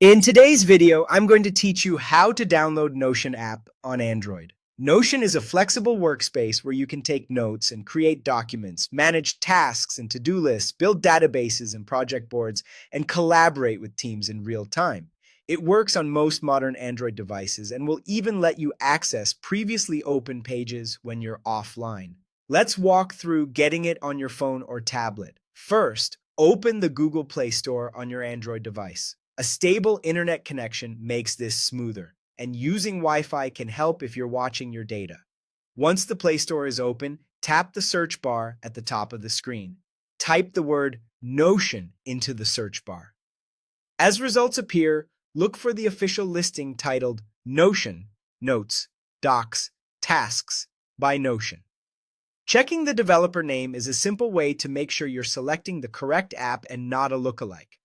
In today's video, I'm going to teach you how to download Notion app on Android. Notion is a flexible workspace where you can take notes and create documents, manage tasks and to-do lists, build databases and project boards, and collaborate with teams in real time. It works on most modern Android devices and will even let you access previously open pages when you're offline. Let's walk through getting it on your phone or tablet. First, open the Google Play Store on your Android device. A stable internet connection makes this smoother, and using Wi-Fi can help if you're watching your data. Once the Play Store is open, tap the search bar at the top of the screen. Type the word Notion into the search bar. As results appear, look for the official listing titled Notion, Notes, Docs, Tasks by Notion. Checking the developer name is a simple way to make sure you're selecting the correct app and not a lookalike.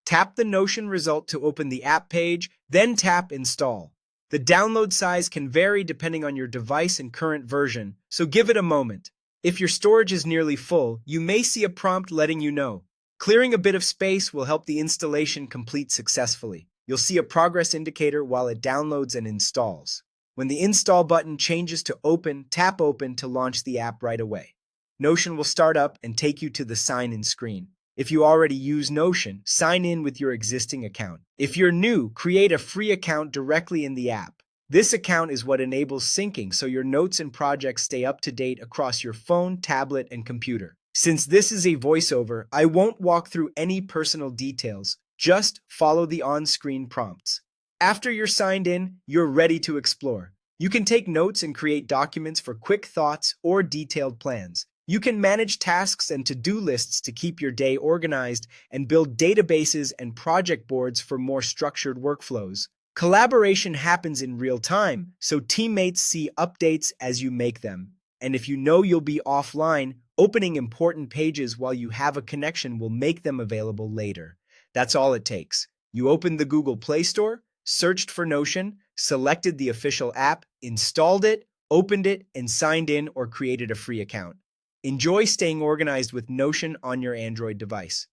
Tap the Notion result to open the app page, then tap Install. The download size can vary depending on your device and current version, so give it a moment. If your storage is nearly full, you may see a prompt letting you know. Clearing a bit of space will help the installation complete successfully. You'll see a progress indicator while it downloads and installs. When the Install button changes to Open, tap Open to launch the app right away. Notion will start up and take you to the sign-in screen. If you already use Notion, sign in with your existing account. If you're new, create a free account directly in the app. This account is what enables syncing so your notes and projects stay up to date across your phone, tablet, and computer. Since this is a voiceover, I won't walk through any personal details. Just follow the on-screen prompts. After you're signed in, you're ready to explore. You can take notes and create documents for quick thoughts or detailed plans. You can manage tasks and to-do lists to keep your day organized and build databases and project boards for more structured workflows. Collaboration happens in real time, so teammates see updates as you make them. And if you know you'll be offline, opening important pages while you have a connection will make them available later. That's all it takes. You opened the Google Play Store, searched for Notion, selected the official app, installed it, opened it, and signed in or created a free account. Enjoy staying organized with Notion on your Android device.